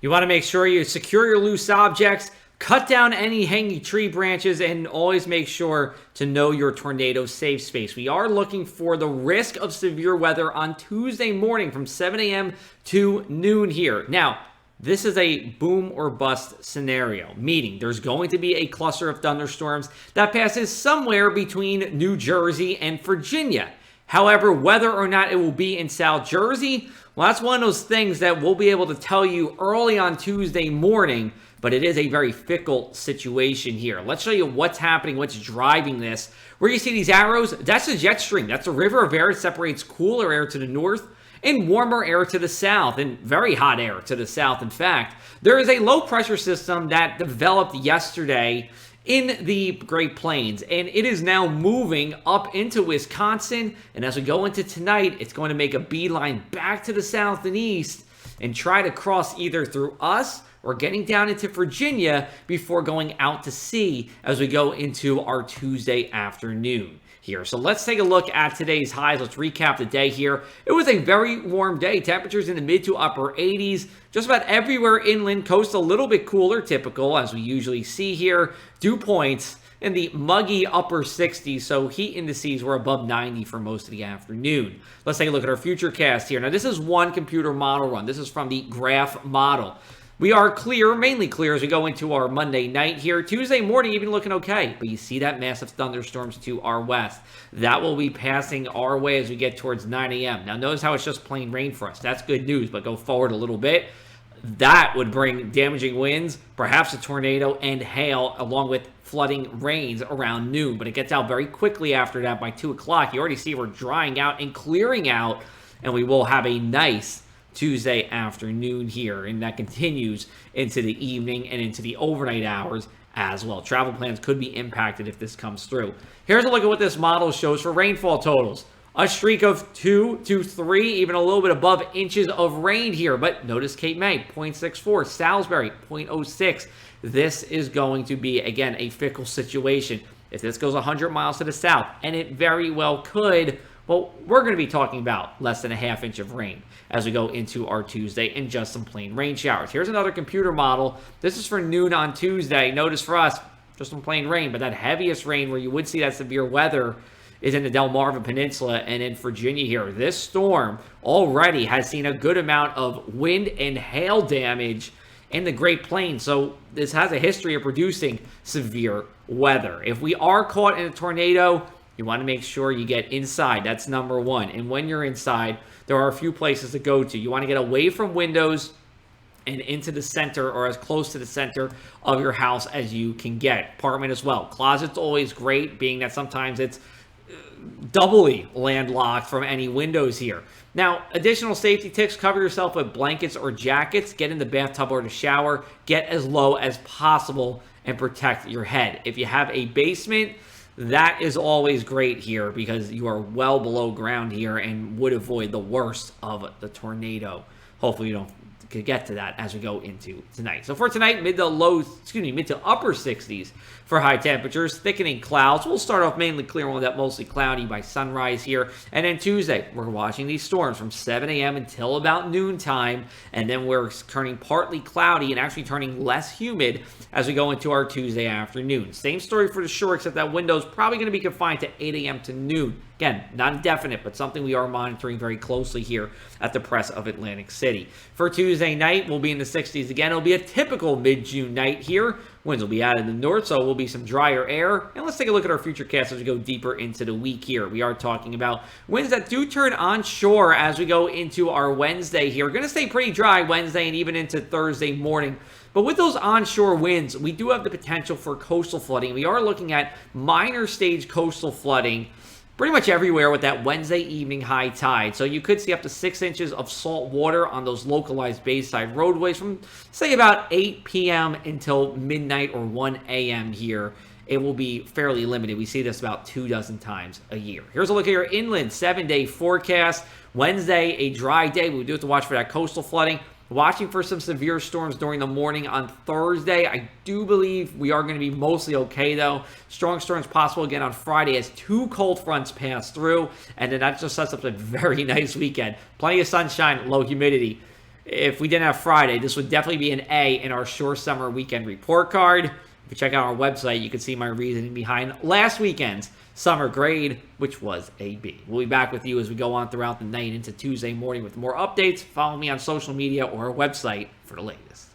You want to make sure you secure your loose objects, cut down any hanging tree branches, and always make sure to know your tornado safe space. We are looking for the risk of severe weather on Tuesday morning from 7 a.m. to noon here. Now, this is a boom or bust scenario, meaning there's going to be a cluster of thunderstorms that passes somewhere between New Jersey and Virginia. However, whether or not it will be in South Jersey, well, that's one of those things that we'll be able to tell you early on Tuesday morning, but it is a very fickle situation here. Let's show you what's happening, what's driving this. Where you see these arrows, that's a jet stream. That's a river of air that separates cooler air to the north and warmer air to the south, and very hot air to the south. In fact, there is a low pressure system that developed yesterday in the Great Plains, and it is now moving up into Wisconsin, and as we go into tonight, it's going to make a beeline back to the south and east and try to cross either through us or getting down into Virginia before going out to sea as we go into our Tuesday afternoon here. So let's take a look at today's highs. Let's recap the day here. It was a very warm day. Temperatures in the mid to upper 80s. Just about everywhere inland, coast a little bit cooler, typical as we usually see here. Dew points in the muggy upper 60s, so heat indices were above 90 for most of the afternoon. Let's take a look at our futurecast here. Now, this is one computer model run. This is from the graph model. We are clear, mainly clear, as we go into our Monday night here. Tuesday morning, even looking okay, but you see that massive thunderstorms to our west. That will be passing our way as we get towards 9 a.m. Now, notice how it's just plain rain for us. That's good news, but go forward a little bit. That would bring damaging winds, perhaps a tornado, and hail, along with flooding rains around noon. But it gets out very quickly after that by 2 o'clock. You already see we're drying out and clearing out, and we will have a nice Tuesday afternoon here, and that continues into the evening and into the overnight hours as well. Travel plans could be impacted if this comes through. Here's a look at what this model shows for rainfall totals. A streak of 2 to 3, even a little bit above inches of rain here, but notice Cape May, 0.64, Salisbury, 0.06. This is going to be, again, a fickle situation. If this goes 100 miles to the south, and it very well could, well, we're going to be talking about less than a half inch of rain as we go into our Tuesday and just some plain rain showers. Here's another computer model. This is for noon on Tuesday. Notice for us, just some plain rain, but that heaviest rain where you would see that severe weather is in the Delmarva Peninsula and in Virginia here. This storm already has seen a good amount of wind and hail damage in the Great Plains. So this has a history of producing severe weather. If we are caught in a tornado, you want to make sure you get inside. That's number one. And when you're inside, there are a few places to go to. You want to get away from windows and into the center, or as close to the center of your house as you can get. Apartment as well. Closet's always great, being that sometimes it's doubly landlocked from any windows here. Now, additional safety tips: cover yourself with blankets or jackets, get in the bathtub or the shower, get as low as possible, and protect your head. If you have a basement, that is always great here because you are well below ground here and would avoid the worst of the tornado. Hopefully you don't get to that as we go into tonight. So for tonight, mid to upper 60s for high temperatures, thickening clouds. We'll start off mainly clear, with that mostly cloudy by sunrise here. And then Tuesday, we're watching these storms from 7 a.m. until about noontime. And then we're turning partly cloudy and actually turning less humid as we go into our Tuesday afternoon. Same story for the shore, except that window's probably going to be confined to 8 a.m. to noon. Again, not indefinite, but something we are monitoring very closely here at the Press of Atlantic City. For Tuesday night, we'll be in the 60s again. It'll be a typical mid-June night here. Winds will be out in the north, so will be some drier air. And let's take a look at our futurecast as we go deeper into the week here. We are talking about winds that do turn onshore as we go into our Wednesday here. We're going to stay pretty dry Wednesday and even into Thursday morning. But with those onshore winds, we do have the potential for coastal flooding. We are looking at minor stage coastal flooding pretty much everywhere with that Wednesday evening high tide. So you could see up to 6 inches of salt water on those localized bayside roadways from, say, about 8 p.m. until midnight or 1 a.m. here. It will be fairly limited. We see this about 24 times a year. Here's a look at your inland 7-day forecast. Wednesday, a dry day. We do have to watch for that coastal flooding. Watching for some severe storms during the morning on Thursday. I do believe we are going to be mostly okay, though. Strong storms possible again on Friday as 2 cold fronts pass through. And then that just sets up a very nice weekend. Plenty of sunshine, low humidity. if we didn't have Friday, this would definitely be an A in our Shore Summer Weekend Report Card. If you check out our website, you can see my reasoning behind last weekend's summer grade, which was a B. We'll be back with you as we go on throughout the night into Tuesday morning with more updates. Follow me on social media or our website for the latest.